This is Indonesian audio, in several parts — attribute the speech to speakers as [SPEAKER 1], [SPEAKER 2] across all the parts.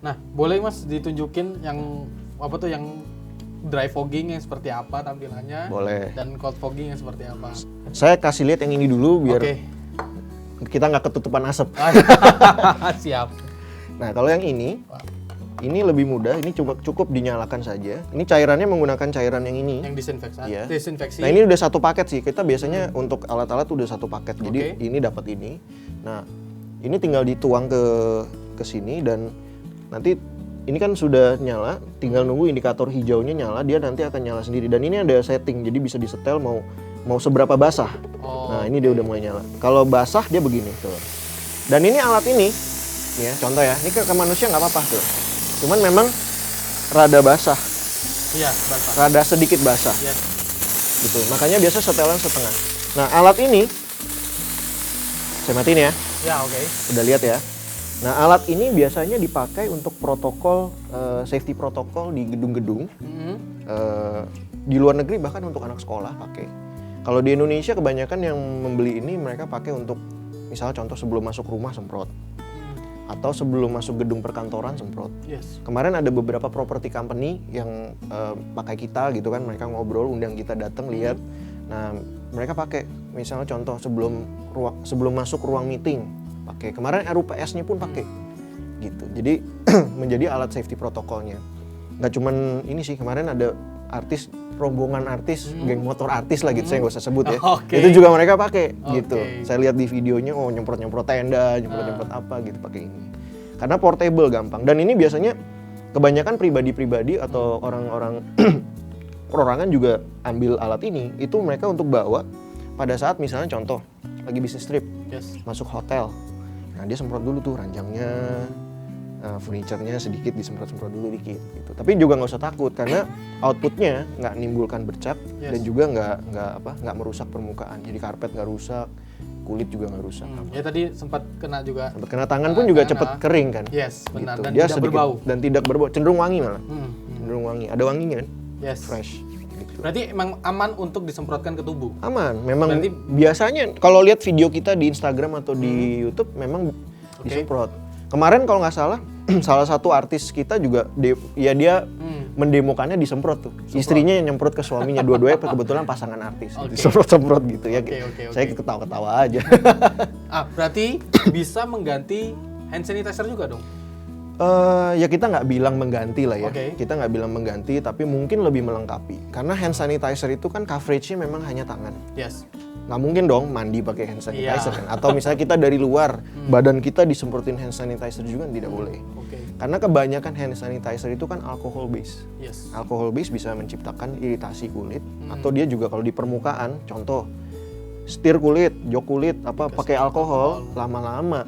[SPEAKER 1] Nah, boleh Mas ditunjukin yang apa tuh yang dry fogging yang seperti apa tampilannya?
[SPEAKER 2] Boleh.
[SPEAKER 1] Dan cold fogging yang seperti apa?
[SPEAKER 2] Saya kasih lihat yang ini dulu biar
[SPEAKER 1] Oke.
[SPEAKER 2] kita nggak ketutupan asap.
[SPEAKER 1] Siap.
[SPEAKER 2] Nah, kalau yang ini lebih mudah. Ini cukup dinyalakan saja. Ini cairannya menggunakan cairan yang ini.
[SPEAKER 1] Yang disinfeksi.
[SPEAKER 2] Iya.
[SPEAKER 1] Disinfeksi.
[SPEAKER 2] Nah, ini udah satu paket sih. Kita biasanya untuk alat-alat udah satu paket. Jadi ini dapat ini. Nah, ini tinggal dituang ke sini dan nanti ini kan sudah nyala, tinggal nunggu indikator hijaunya nyala, dia nanti akan nyala sendiri. Dan ini ada setting, jadi bisa disetel mau seberapa basah. Nah, ini dia udah mulai nyala. Kalau basah dia begini tuh. Dan ini alat ini, ya contoh ya, ini ke manusia nggak apa-apa tuh. Cuman memang rada basah.
[SPEAKER 1] Iya, basah.
[SPEAKER 2] Rada sedikit basah.
[SPEAKER 1] Yes.
[SPEAKER 2] Gitu. Makanya biasa setelan setengah. Nah, alat ini saya matiin ya.
[SPEAKER 1] Ya, oke.
[SPEAKER 2] Udah lihat ya. Nah, alat ini biasanya dipakai untuk protokol safety protokol di gedung-gedung. Di luar negeri bahkan untuk anak sekolah pakai. Kalau di Indonesia kebanyakan yang membeli ini mereka pakai untuk misalnya contoh sebelum masuk rumah semprot. Atau sebelum masuk gedung perkantoran semprot.
[SPEAKER 1] Yes.
[SPEAKER 2] Kemarin ada beberapa property company yang pakai kita gitu kan, mereka ngobrol, undang kita datang lihat. Nah, mereka pakai misalnya contoh sebelum masuk ruang meeting pakai. Kemarin RUPS-nya pun pakai. Gitu. Jadi menjadi alat safety protokolnya. Nggak cuman ini sih, kemarin ada rombongan artis, geng motor artis lah gitu, saya nggak usah sebut ya. Itu juga mereka pakai gitu. Saya lihat di videonya, nyemprot-nyemprot tenda, nyemprot-nyemprot apa gitu pakai ini. Karena portable gampang. Dan ini biasanya kebanyakan pribadi-pribadi atau orang-orang perorangan juga ambil alat ini, itu mereka untuk bawa pada saat misalnya contoh lagi bisnis trip, masuk hotel. Nah, dia semprot dulu tuh ranjangnya, furniture-nya sedikit disemprot-semprot dulu dikit gitu. Tapi juga nggak usah takut karena outputnya nggak menimbulkan bercak dan juga nggak merusak permukaan. Jadi karpet nggak rusak, kulit juga nggak rusak.
[SPEAKER 1] Ya tadi sempat kena juga.
[SPEAKER 2] Sempat kena tangan pun juga cepet kering kan.
[SPEAKER 1] Yes, benar.
[SPEAKER 2] Gitu.
[SPEAKER 1] Dan
[SPEAKER 2] dia
[SPEAKER 1] tidak
[SPEAKER 2] sedikit,
[SPEAKER 1] berbau.
[SPEAKER 2] Dan tidak berbau, cenderung wangi malah. Cenderung wangi. Ada wanginya kan?
[SPEAKER 1] Yes.
[SPEAKER 2] Fresh. Gitu.
[SPEAKER 1] Berarti emang aman untuk disemprotkan ke tubuh?
[SPEAKER 2] Aman. Memang
[SPEAKER 1] berarti,
[SPEAKER 2] biasanya kalau lihat video kita di Instagram atau di YouTube memang disemprot. Kemarin kalau nggak salah, salah satu artis kita juga dia mendemokannya disemprot tuh. Istrinya yang nyemprot ke suaminya, dua-duanya kebetulan pasangan artis. Disemprot-semprot gitu ya. Saya ketawa-ketawa aja.
[SPEAKER 1] Berarti bisa mengganti hand sanitizer juga dong?
[SPEAKER 2] Ya kita nggak bilang mengganti lah ya. Kita nggak bilang mengganti, tapi mungkin lebih melengkapi. Karena hand sanitizer itu kan coveragenya memang hanya tangan.
[SPEAKER 1] Yes.
[SPEAKER 2] Nggak mungkin dong mandi pakai hand sanitizer kan. Atau misalnya kita dari luar, badan kita disemprotin hand sanitizer juga tidak boleh. Karena kebanyakan hand sanitizer itu kan alcohol base.
[SPEAKER 1] Yes.
[SPEAKER 2] Alcohol base bisa menciptakan iritasi kulit. Atau dia juga kalau di permukaan, contoh setir kulit, jok kulit, pakai alkohol, lama-lama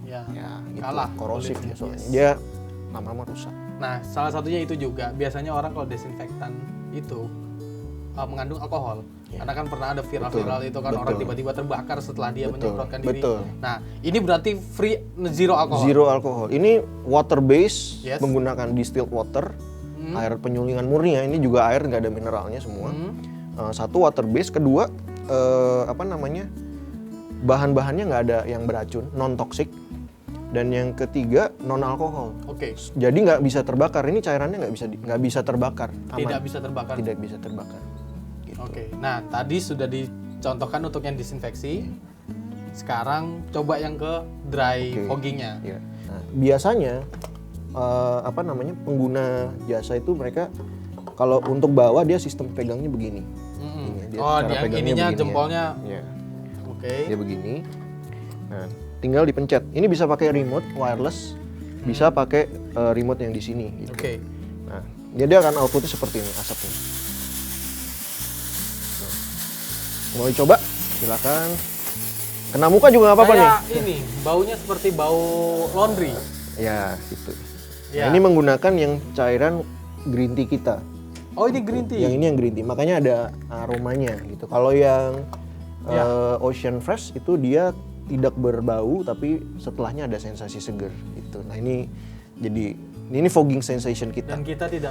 [SPEAKER 2] ya gitu,
[SPEAKER 1] kalah
[SPEAKER 2] korosif
[SPEAKER 1] kulitnya.
[SPEAKER 2] soalnya. Dia lama-lama rusak.
[SPEAKER 1] Nah, salah satunya itu juga. Biasanya orang kalau desinfektan itu mengandung alkohol. Karena kan pernah ada viral-viral itu kan orang tiba-tiba terbakar setelah dia menyemprotkan diri. Nah, ini berarti zero alkohol.
[SPEAKER 2] Zero alkohol. Ini water base, menggunakan distilled water, air penyulingan murni ya. Ini juga air, nggak ada mineralnya semua. Satu water base, kedua bahan-bahannya nggak ada yang beracun, non toxic. Dan yang ketiga non alkohol. Jadi nggak bisa terbakar. Ini cairannya nggak bisa terbakar. Aman.
[SPEAKER 1] Tidak bisa terbakar.
[SPEAKER 2] Tidak bisa terbakar. Gitu.
[SPEAKER 1] Nah tadi sudah dicontohkan untuk yang disinfeksi. Sekarang coba yang ke dry foggingnya.
[SPEAKER 2] Nah, biasanya pengguna jasa itu mereka kalau untuk bawa dia sistem pegangnya begini.
[SPEAKER 1] Dia ininya jempolnya.
[SPEAKER 2] Ya. Dia begini. Nah, tinggal dipencet. Ini bisa pakai remote wireless, bisa pakai remote yang di sini. Gitu. Nah, dia akan outputnya seperti ini asapnya. Nah, mau dicoba? Silakan. Kena muka juga nggak apa-apa nih.
[SPEAKER 1] Ini baunya seperti bau laundry.
[SPEAKER 2] Ya, gitu. Nah, ini menggunakan yang cairan green tea kita.
[SPEAKER 1] Oh, ini green tea.
[SPEAKER 2] Yang ini yang green tea, makanya ada aromanya gitu. Kalau yang Ocean Fresh itu dia tidak berbau tapi setelahnya ada sensasi seger gitu. Nah, ini jadi ini fogging sensation kita.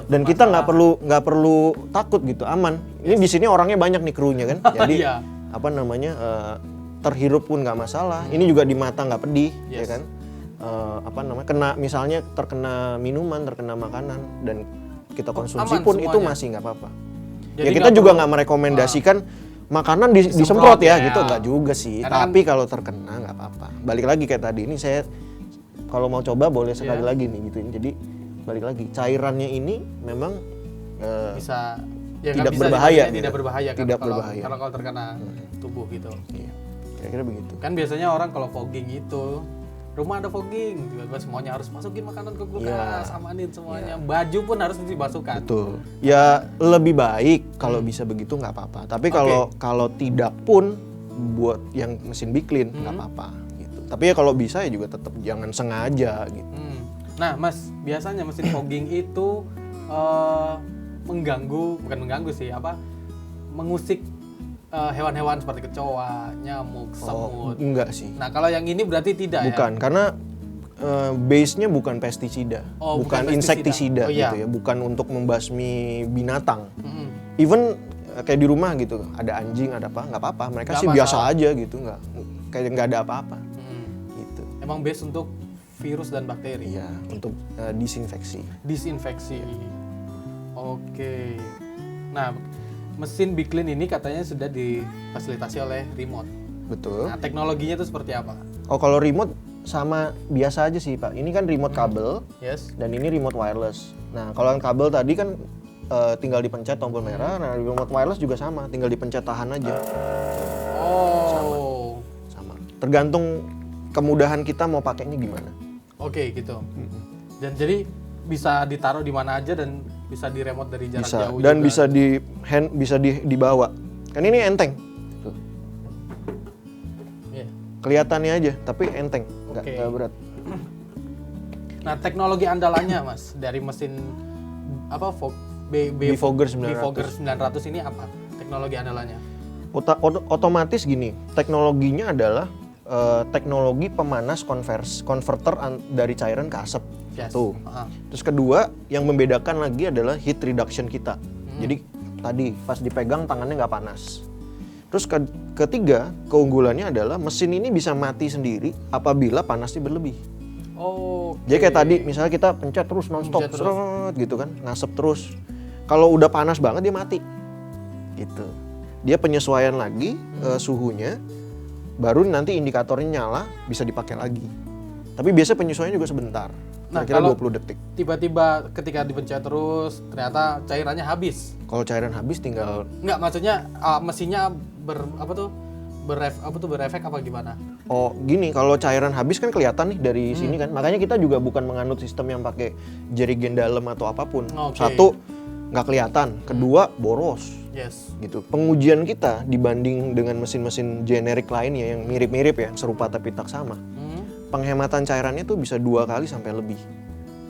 [SPEAKER 2] Dan kita nggak perlu takut gitu, aman. Ini di sini orangnya banyak nih krunya kan. Jadi terhirup pun nggak masalah. Ini juga di mata nggak pedih ya kan. kena misalnya terkena minuman, terkena makanan dan kita konsumsi
[SPEAKER 1] aman
[SPEAKER 2] pun
[SPEAKER 1] semuanya.
[SPEAKER 2] itu masih nggak apa-apa.
[SPEAKER 1] Jadi
[SPEAKER 2] Ya kita
[SPEAKER 1] nggak
[SPEAKER 2] juga
[SPEAKER 1] perlu-
[SPEAKER 2] nggak merekomendasikan makanan disemprot
[SPEAKER 1] Disemprot,
[SPEAKER 2] ya
[SPEAKER 1] ya.
[SPEAKER 2] gitu, nggak juga sih.
[SPEAKER 1] Karena
[SPEAKER 2] Tapi kalau terkena nggak apa-apa. Balik lagi kayak tadi ini saya kalau mau coba boleh sekali
[SPEAKER 1] Iya.
[SPEAKER 2] lagi nih gituin. Jadi balik lagi cairannya ini memang
[SPEAKER 1] bisa ya
[SPEAKER 2] tidak
[SPEAKER 1] nggak bisa
[SPEAKER 2] berbahaya
[SPEAKER 1] dipakai,
[SPEAKER 2] gitu.
[SPEAKER 1] tidak berbahaya kan
[SPEAKER 2] Tidak
[SPEAKER 1] kalau
[SPEAKER 2] berbahaya.
[SPEAKER 1] kalau terkena tubuh gitu.
[SPEAKER 2] iya, kira-kira begitu.
[SPEAKER 1] Kan biasanya orang kalau fogging itu rumah ada fogging, tiba-tiba semuanya harus masukin makanan ke kulkas, amanin semuanya. Baju pun harus dibasukan.
[SPEAKER 2] Betul. Ya lebih baik kalau bisa begitu nggak apa-apa. Tapi kalau tidak pun buat yang mesin Biclean nggak apa-apa gitu. Tapi ya kalau bisa ya juga tetap jangan sengaja gitu.
[SPEAKER 1] Nah, Mas, biasanya mesin fogging itu bukan mengganggu sih, mengusik hewan-hewan seperti kecoa, nyamuk, semut.
[SPEAKER 2] Enggak sih.
[SPEAKER 1] Nah, kalau yang ini berarti tidak
[SPEAKER 2] Bukan, karena base-nya bukan pestisida,
[SPEAKER 1] Oh, bukan
[SPEAKER 2] bukan insektisida
[SPEAKER 1] pestisida. Oh, iya.
[SPEAKER 2] gitu ya, bukan untuk membasmi binatang.
[SPEAKER 1] Mm-mm.
[SPEAKER 2] Even kayak di rumah gitu, ada anjing, ada apa, nggak apa-apa. Mereka
[SPEAKER 1] Nggak
[SPEAKER 2] sih biasa
[SPEAKER 1] masalah.
[SPEAKER 2] aja gitu, kayak nggak ada apa-apa.
[SPEAKER 1] Mm.
[SPEAKER 2] Gitu.
[SPEAKER 1] Emang base untuk virus dan bakteri.
[SPEAKER 2] Iya, untuk disinfeksi.
[SPEAKER 1] Disinfeksi. Oke. Nah, mesin Biclean ini katanya sudah difasilitasi oleh remote.
[SPEAKER 2] Betul.
[SPEAKER 1] Nah, teknologinya itu seperti apa?
[SPEAKER 2] Oh, kalau remote sama biasa aja sih, Pak. Ini kan remote kabel
[SPEAKER 1] Yes.
[SPEAKER 2] dan ini remote wireless. Nah, kalau yang kabel tadi kan tinggal dipencet tombol merah. Nah, remote wireless juga sama, tinggal dipencet tahan aja.
[SPEAKER 1] Oh.
[SPEAKER 2] Sama. Tergantung kemudahan kita mau pakainya gimana.
[SPEAKER 1] Oke, gitu. Dan jadi bisa ditaruh di mana aja dan bisa di remote dari jarak
[SPEAKER 2] Bisa
[SPEAKER 1] jauh
[SPEAKER 2] dan
[SPEAKER 1] juga.
[SPEAKER 2] bisa dibawa. Kan ini enteng. Tuh.
[SPEAKER 1] Iya.
[SPEAKER 2] Kelihatannya aja, tapi enteng, nggak
[SPEAKER 1] Oke.
[SPEAKER 2] berat.
[SPEAKER 1] Nah, teknologi andalannya, Mas, dari mesin
[SPEAKER 2] Bifogger 900.
[SPEAKER 1] Bifogger 900 ini apa? Teknologi andalannya?
[SPEAKER 2] Otomatis gini, teknologinya adalah teknologi pemanas konverter dari cairan ke asap.
[SPEAKER 1] Yes.
[SPEAKER 2] Satu.
[SPEAKER 1] Aha.
[SPEAKER 2] Terus kedua, yang membedakan lagi adalah heat reduction kita. Jadi tadi pas dipegang tangannya nggak panas. Terus ketiga, keunggulannya adalah mesin ini bisa mati sendiri apabila panasnya berlebih.
[SPEAKER 1] Oh.
[SPEAKER 2] Jadi kayak tadi, misalnya kita pencet terus nonstop,
[SPEAKER 1] Pencet terus.
[SPEAKER 2] seret gitu kan, ngasep terus. Kalau udah panas banget dia mati. Gitu. Dia penyesuaian lagi suhunya, baru nanti indikatornya nyala, bisa dipakai lagi. Tapi biasa penyesuaiannya juga sebentar.
[SPEAKER 1] Nah,
[SPEAKER 2] Kira-kira
[SPEAKER 1] kalau
[SPEAKER 2] 20 detik.
[SPEAKER 1] Tiba-tiba ketika dipencet terus, ternyata cairannya habis.
[SPEAKER 2] Kalau cairan habis tinggal
[SPEAKER 1] Enggak, maksudnya mesinnya berefek apa gimana?
[SPEAKER 2] oh gini, kalau cairan habis kan kelihatan nih dari sini kan. Makanya kita juga bukan menganut sistem yang pakai jerigen dalam atau apapun.
[SPEAKER 1] Oke.
[SPEAKER 2] Satu, nggak kelihatan. Kedua, boros.
[SPEAKER 1] Yes.
[SPEAKER 2] Gitu. Pengujian kita dibanding dengan mesin-mesin generik lainnya yang mirip-mirip ya, serupa tapi tak sama. Penghematan cairannya tuh bisa 2 kali sampai lebih.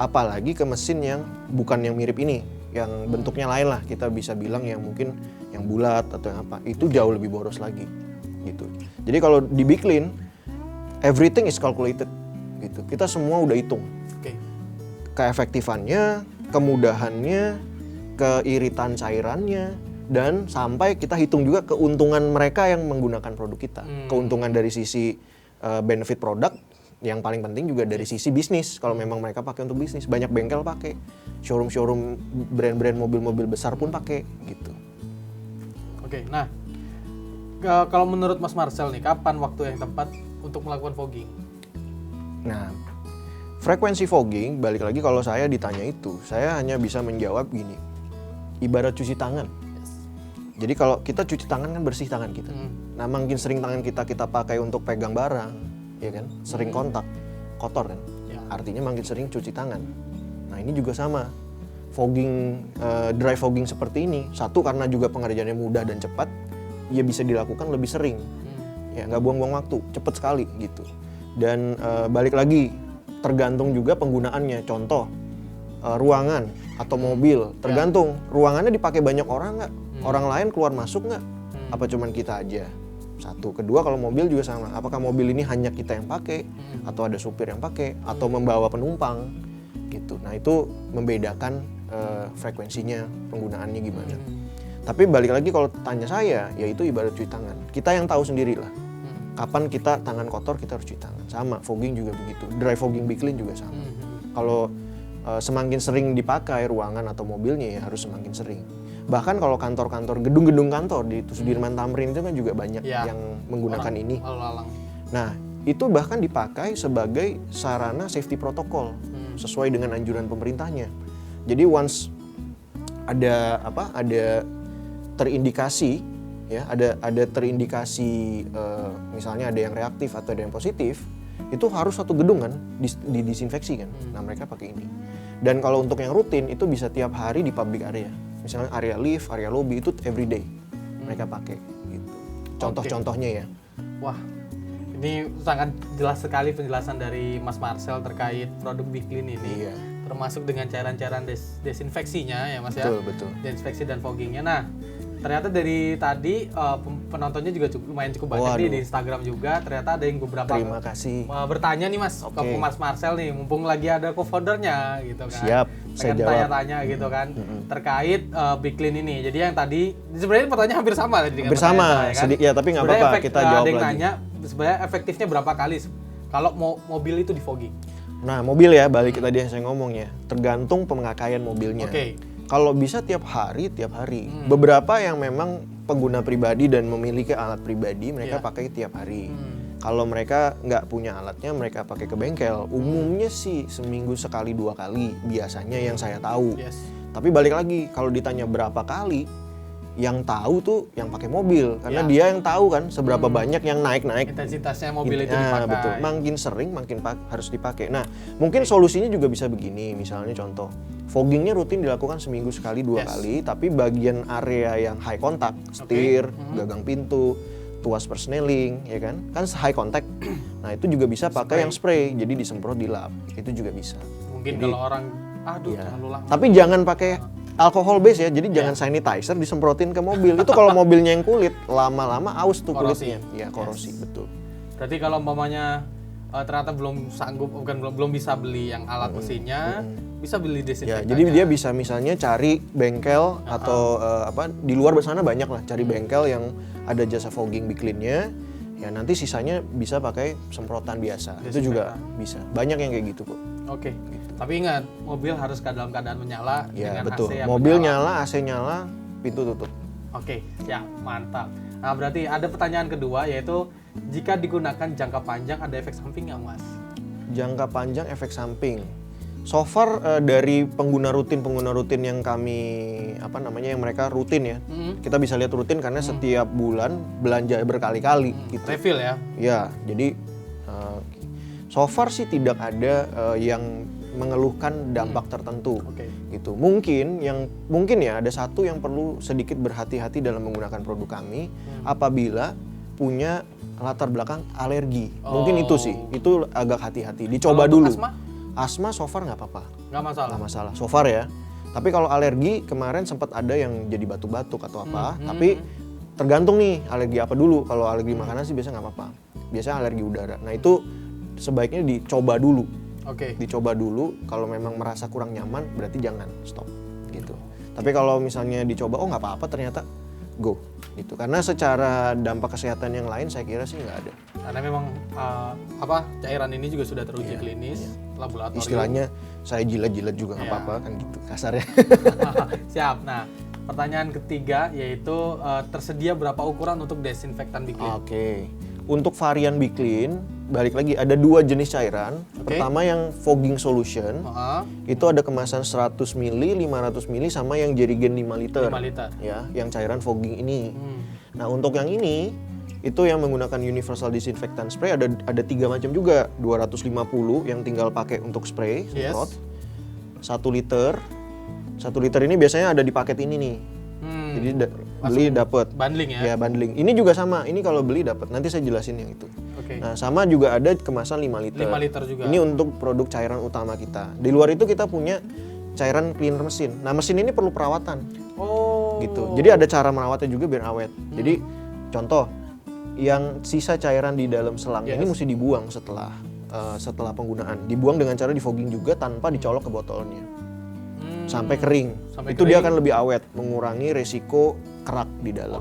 [SPEAKER 2] Apalagi ke mesin yang bukan yang mirip ini, yang bentuknya lain lah. Kita bisa bilang yang mungkin yang bulat atau yang apa. Itu jauh lebih boros lagi. Gitu. Jadi kalau di Biclean, everything is calculated. Gitu. Kita semua udah hitung.
[SPEAKER 1] Oke.
[SPEAKER 2] Keefektifannya, kemudahannya, keiritan cairannya, dan sampai kita hitung juga keuntungan mereka yang menggunakan produk kita. Keuntungan dari sisi benefit produk, yang paling penting juga dari sisi bisnis. Kalau memang mereka pakai untuk bisnis, banyak bengkel pakai, showroom brand-brand mobil-mobil besar pun pakai gitu.
[SPEAKER 1] Oke. Nah, kalau menurut Mas Marcel nih, kapan waktu yang tepat untuk melakukan fogging?
[SPEAKER 2] Nah, frekuensi fogging, balik lagi kalau saya ditanya itu, saya hanya bisa menjawab gini, ibarat cuci tangan. Jadi kalau kita cuci tangan kan bersih tangan kita. Nah, makin sering tangan kita pakai untuk pegang barang, ya kan, sering kontak, kotor kan.
[SPEAKER 1] Ya.
[SPEAKER 2] Artinya makin sering cuci tangan. Nah, ini juga sama. Fogging, dry fogging seperti ini, satu karena juga pengerjaannya mudah dan cepat, ya bisa dilakukan lebih sering. Ya, nggak buang-buang waktu, cepet sekali gitu. Dan balik lagi, tergantung juga penggunaannya. Contoh, ruangan atau mobil, tergantung ruangannya dipakai banyak orang nggak, orang lain keluar masuk nggak, apa cuman kita aja. Satu, kedua kalau mobil juga sama, apakah mobil ini hanya kita yang pakai, atau ada supir yang pakai, atau membawa penumpang, gitu. Nah itu membedakan frekuensinya, penggunaannya gimana. Tapi balik lagi kalau tanya saya, yaitu ibarat cuci tangan. Kita yang tahu sendiri lah. Kapan kita tangan kotor kita harus cuci tangan. Sama, fogging juga begitu. Dry fogging Big Clean juga sama. Kalau semakin sering dipakai ruangan atau mobilnya ya harus semakin sering. Bahkan kalau kantor-kantor, gedung-gedung kantor di Sudirman Tamrin itu kan juga banyak yang menggunakan ini. Nah, itu bahkan dipakai sebagai sarana safety protokol sesuai dengan anjuran pemerintahnya. Jadi once ada terindikasi ya, ada terindikasi misalnya ada yang reaktif atau ada yang positif, itu harus satu gedung kan didisinfeksi kan. Nah, mereka pakai ini. Dan kalau untuk yang rutin itu bisa tiap hari di public area. Misalnya area lift, area lobby itu everyday mereka pakai gitu. Contoh-contohnya ya.
[SPEAKER 1] Wah, ini sangat jelas sekali penjelasan dari Mas Marcel terkait produk Big Clean ini. Iya. Termasuk dengan cairan-cairan desinfeksinya ya Mas.
[SPEAKER 2] Betul.
[SPEAKER 1] Desinfeksi dan foggingnya. Nah, ternyata dari tadi penontonnya juga lumayan cukup banyak di Instagram juga. Ternyata ada yang beberapa
[SPEAKER 2] terima kasih
[SPEAKER 1] bertanya nih Mas ke Mas Marcel nih, mumpung lagi ada co-foundernya gitu kan.
[SPEAKER 2] Siap, saya jawab.
[SPEAKER 1] Tanya-tanya gitu kan terkait Big Clean ini. Jadi yang tadi sebenarnya pertanyaan hampir sama tadi.
[SPEAKER 2] Hampir sama, ya tapi nggak apa-apa kita jawab lagi.
[SPEAKER 1] Nanya sebenarnya efektifnya berapa kali kalau mobil itu di fogging?
[SPEAKER 2] Nah, mobil ya, balik tadi yang saya ngomong ya, tergantung pemakaian mobilnya. Kalau bisa tiap hari. Beberapa yang memang pengguna pribadi dan memiliki alat pribadi, mereka pakai tiap hari. Kalau mereka nggak punya alatnya, mereka pakai ke bengkel. Umumnya sih seminggu sekali 2 kali, biasanya yang saya tahu. Tapi balik lagi, kalau ditanya berapa kali, yang tahu tuh yang pakai mobil. Karena dia yang tahu kan seberapa banyak yang naik-naik.
[SPEAKER 1] Intensitasnya mobil itu dipakai.
[SPEAKER 2] Betul, makin sering makin harus dipakai. Nah, mungkin solusinya juga bisa begini, misalnya contoh. Foggingnya rutin dilakukan seminggu sekali 2 kali, tapi bagian area yang high contact, setir, gagang pintu, tuas persneling, ya kan high contact. Nah, itu juga bisa pakai yang spray, jadi disemprot di lap, itu juga bisa.
[SPEAKER 1] Mungkin kalau orang, terlalu lama.
[SPEAKER 2] Tapi jangan pakai alkohol base ya, jadi jangan sanitizer disemprotin ke mobil. Itu kalau mobilnya yang kulit, lama-lama aus tuh kulitnya. Ya, korosi, betul.
[SPEAKER 1] Berarti kalau umpamanya ternyata belum sanggup, belum bisa beli yang alat mesinnya, bisa beli desinfektan.
[SPEAKER 2] Ya, jadi dia bisa misalnya cari bengkel atau di luar sana banyak lah, cari bengkel yang ada jasa fogging Big Clean-nya. Ya nanti sisanya bisa pakai semprotan biasa. Itu juga bisa. Banyak yang kayak gitu kok.
[SPEAKER 1] Oke. Gitu. Tapi ingat, mobil harus dalam keadaan menyala dengan
[SPEAKER 2] betul.
[SPEAKER 1] AC yang
[SPEAKER 2] mobil nyala, AC nyala, pintu tutup.
[SPEAKER 1] Oke, ya mantap. Nah, berarti ada pertanyaan kedua, yaitu jika digunakan jangka panjang ada efek samping nggak, Mas?
[SPEAKER 2] Jangka panjang efek samping. So far dari pengguna rutin yang kami yang mereka rutin ya. Kita bisa lihat rutin karena setiap bulan belanja berkali-kali gitu.
[SPEAKER 1] Refill ya.
[SPEAKER 2] Ya, jadi so far sih tidak ada yang mengeluhkan dampak tertentu. Gitu. Mungkin ya ada satu yang perlu sedikit berhati-hati dalam menggunakan produk kami apabila punya latar belakang alergi. Mungkin itu sih. Itu agak hati-hati. Dicoba dulu. Asma so far nggak apa-apa. Nggak masalah. So far ya. Tapi kalau alergi kemarin sempat ada yang jadi batuk-batuk atau apa. Tapi tergantung nih alergi apa dulu. Kalau alergi makanan sih biasanya nggak apa-apa. Biasanya alergi udara. Nah itu sebaiknya dicoba dulu. Dicoba dulu. Kalau memang merasa kurang nyaman berarti jangan stop gitu. Tapi kalau misalnya dicoba nggak apa-apa ternyata go gitu. Karena secara dampak kesehatan yang lain saya kira sih nggak ada.
[SPEAKER 1] Karena memang cairan ini juga sudah teruji klinis, laboratorium.
[SPEAKER 2] Istilahnya saya jilat-jilat juga nggak apa-apa kan gitu kasarnya.
[SPEAKER 1] Siap. Nah, pertanyaan ketiga yaitu tersedia berapa ukuran untuk desinfektan Big Clean?
[SPEAKER 2] Untuk varian Big Clean, balik lagi ada 2 jenis cairan. Pertama yang fogging solution, itu ada kemasan 100 ml, 500 ml sama yang jerigen 5 liter. Ya, yang cairan fogging ini. Nah, untuk yang ini itu yang menggunakan universal disinfectant spray ada 3 macam juga. 250 yang tinggal pakai untuk spray, semprot. 1 liter. 1 liter ini biasanya ada di paket ini nih. Jadi beli dapat
[SPEAKER 1] bundling ya?
[SPEAKER 2] Ya, bundling. Ini juga sama. Ini kalau beli dapat. Nanti saya jelasin yang itu. Nah, sama juga ada kemasan 5 liter.
[SPEAKER 1] 5 liter juga.
[SPEAKER 2] Ini untuk produk cairan utama kita. Di luar itu kita punya cairan cleaner mesin. Nah, mesin ini perlu perawatan. Gitu. Jadi ada cara merawatnya juga biar awet. Jadi contoh yang sisa cairan di dalam selangnya ini mesti dibuang setelah penggunaan. Dibuang dengan cara di fogging juga tanpa dicolok ke botolnya. Sampai kering. Dia akan lebih awet, mengurangi resiko kerak di dalam.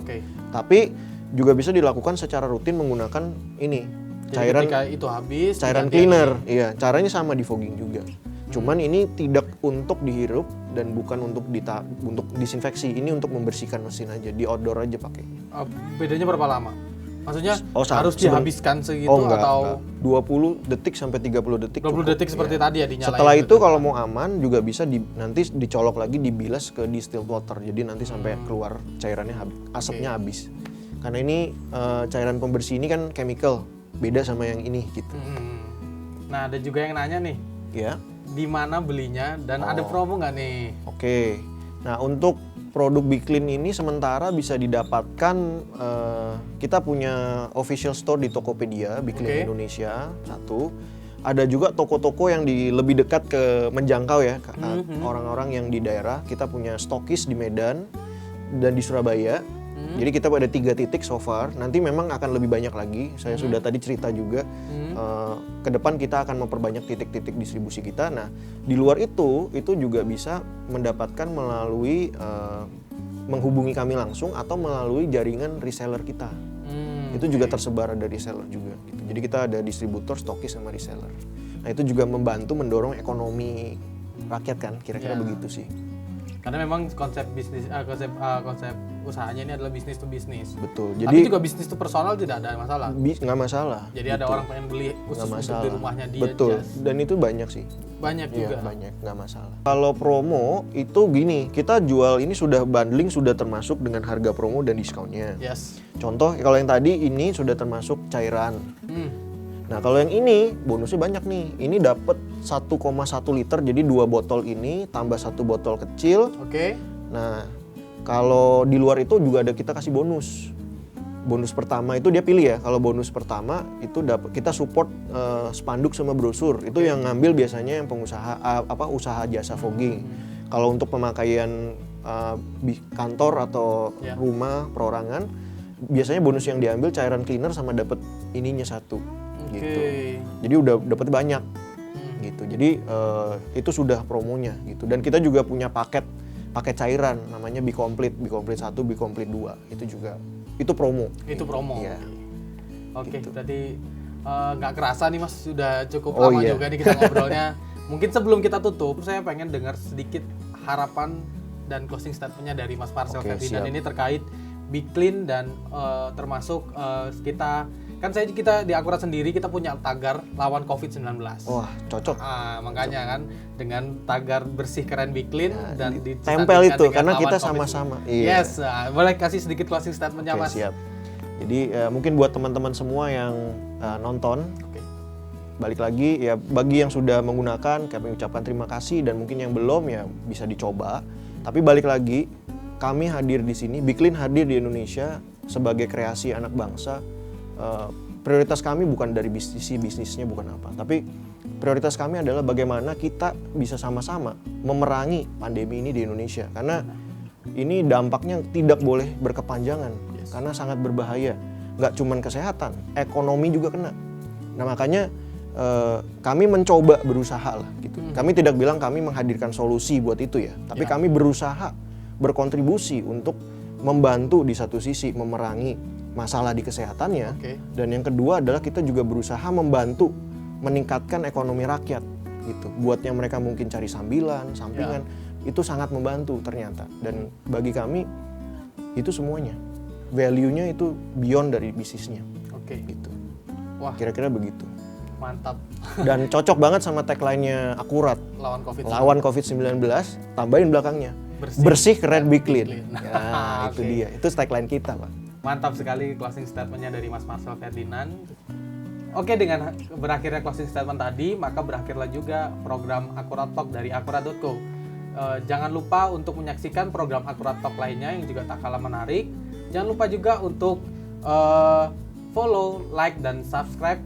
[SPEAKER 2] Tapi juga bisa dilakukan secara rutin menggunakan ini
[SPEAKER 1] Jadi ketika itu habis,
[SPEAKER 2] cairan cleaner. Iya, caranya sama di fogging juga. Cuman ini tidak untuk dihirup dan bukan untuk untuk disinfeksi. Ini untuk membersihkan mesin aja, di outdoor aja pakai.
[SPEAKER 1] Bedanya berapa lama? Maksudnya harus dihabiskan segitu
[SPEAKER 2] enggak. 20 detik sampai 30 detik.
[SPEAKER 1] 20 detik seperti tadi ya dinyalain.
[SPEAKER 2] Setelah itu kalau mau aman juga bisa nanti dicolok lagi, dibilas ke distilled water. Jadi nanti sampai keluar cairannya asapnya habis. Karena ini cairan pembersih ini kan chemical, beda sama yang ini gitu.
[SPEAKER 1] Nah, ada juga yang nanya nih.
[SPEAKER 2] Ya.
[SPEAKER 1] Di mana belinya dan ada promo nggak nih?
[SPEAKER 2] Oke. Nah, untuk produk Biclean ini sementara bisa didapatkan, kita punya official store di Tokopedia Biclean Indonesia satu. Ada juga toko-toko yang lebih dekat ke menjangkau ya, orang-orang yang di daerah. Kita punya stokis di Medan dan di Surabaya. Jadi kita ada 3 titik so far. Nanti memang akan lebih banyak lagi. Saya sudah tadi cerita juga. Ke depan kita akan memperbanyak titik-titik distribusi kita. Nah, di luar itu juga bisa mendapatkan melalui menghubungi kami langsung atau melalui jaringan reseller kita. Itu juga tersebar ada reseller juga. Gitu. Jadi kita ada distributor, stokis sama reseller. Nah, itu juga membantu mendorong ekonomi rakyat kan, kira-kira begitu sih.
[SPEAKER 1] Karena memang konsep bisnis, konsep usahanya ini adalah bisnis to bisnis.
[SPEAKER 2] Betul.
[SPEAKER 1] Tapi juga bisnis to personal tidak ada masalah.
[SPEAKER 2] Nggak masalah.
[SPEAKER 1] Jadi ada orang pengen beli khusus untuk di rumahnya dia.
[SPEAKER 2] Betul. Dan itu banyak sih.
[SPEAKER 1] Banyak juga.
[SPEAKER 2] Banyak, nggak masalah. Kalau promo itu gini, kita jual ini sudah bundling, sudah termasuk dengan harga promo dan diskonnya.
[SPEAKER 1] Yes.
[SPEAKER 2] Contoh kalau yang tadi ini sudah termasuk cairan. Nah, kalau yang ini bonusnya banyak nih. Ini dapat 1,1 liter, jadi 2 botol ini tambah 1 botol kecil.
[SPEAKER 1] Oke.
[SPEAKER 2] Nah, kalau di luar itu juga ada kita kasih bonus. Bonus pertama itu dia pilih ya. Kalau bonus pertama itu dapat kita support spanduk sama brosur. Itu yang ngambil biasanya yang pengusaha usaha jasa fogging. Kalau untuk pemakaian kantor atau rumah perorangan, biasanya bonus yang diambil cairan cleaner sama dapat ininya 1. Gitu. Jadi udah dapat banyak gitu. Jadi itu sudah promonya gitu. Dan kita juga punya paket cairan namanya Bicomplete 1, Bicomplete 2. Itu promo.
[SPEAKER 1] Itu promo.
[SPEAKER 2] Iya.
[SPEAKER 1] Oke,
[SPEAKER 2] Gitu.
[SPEAKER 1] berarti nggak kerasa nih Mas, sudah cukup lama juga nih kita ngobrolnya. Mungkin sebelum kita tutup, saya pengen dengar sedikit harapan dan closing statement-nya dari Mas Marcel Ferdinand ini terkait Biclean dan termasuk kita di Akurat sendiri kita punya tagar lawan COVID-19.
[SPEAKER 2] Wah, cocok.
[SPEAKER 1] Makanya kan dengan tagar bersih keren Biclean dan
[SPEAKER 2] tempel itu karena kita sama-sama.
[SPEAKER 1] Yes, boleh kasih sedikit closing statement-nya Mas?
[SPEAKER 2] Siap. Jadi mungkin buat teman-teman semua yang nonton, balik lagi ya bagi yang sudah menggunakan kami ucapkan terima kasih dan mungkin yang belum ya bisa dicoba. Tapi balik lagi kami hadir di sini, Biclean hadir di Indonesia sebagai kreasi anak bangsa. Prioritas kami bukan dari bisnisnya bukan apa, tapi prioritas kami adalah bagaimana kita bisa sama-sama memerangi pandemi ini di Indonesia karena ini dampaknya tidak boleh berkepanjangan karena sangat berbahaya, nggak cuma kesehatan, ekonomi juga kena. Nah makanya kami mencoba berusaha lah gitu. Kami tidak bilang kami menghadirkan solusi buat itu ya, tapi kami berusaha berkontribusi untuk membantu di satu sisi memerangi masalah di kesehatannya, dan yang kedua adalah kita juga berusaha membantu meningkatkan ekonomi rakyat gitu. Buat yang mereka mungkin cari sampingan, itu sangat membantu ternyata. Dan bagi kami itu semuanya value-nya itu beyond dari bisnisnya. Gitu. Wah, kira-kira begitu.
[SPEAKER 1] Mantap.
[SPEAKER 2] Dan cocok banget sama tagline-nya Akurat. Lawan COVID-19, tambahin belakangnya. Bersih keren Biclean. Ya, itu dia. Itu tagline kita, Pak.
[SPEAKER 1] Mantap sekali closing statement-nya dari Mas Marcel Ferdinand. Oke, dengan berakhirnya closing statement tadi, maka berakhirlah juga program Akurat Talk dari akurat.co. Jangan lupa untuk menyaksikan program Akurat Talk lainnya yang juga tak kalah menarik. Jangan lupa juga untuk follow, like, dan subscribe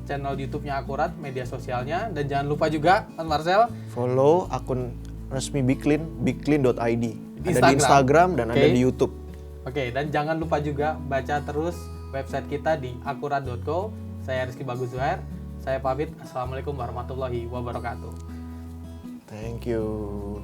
[SPEAKER 1] channel YouTube-nya Akurat, media sosialnya. Dan jangan lupa juga, Mas Marcel,
[SPEAKER 2] follow akun resmi Biclean, biclean.id. Ada di Instagram dan ada di YouTube.
[SPEAKER 1] Oke, dan jangan lupa juga baca terus website kita di akurat.co. Saya Rizky Bagus Zuhair. Saya pamit. Assalamualaikum warahmatullahi wabarakatuh.
[SPEAKER 2] Thank you.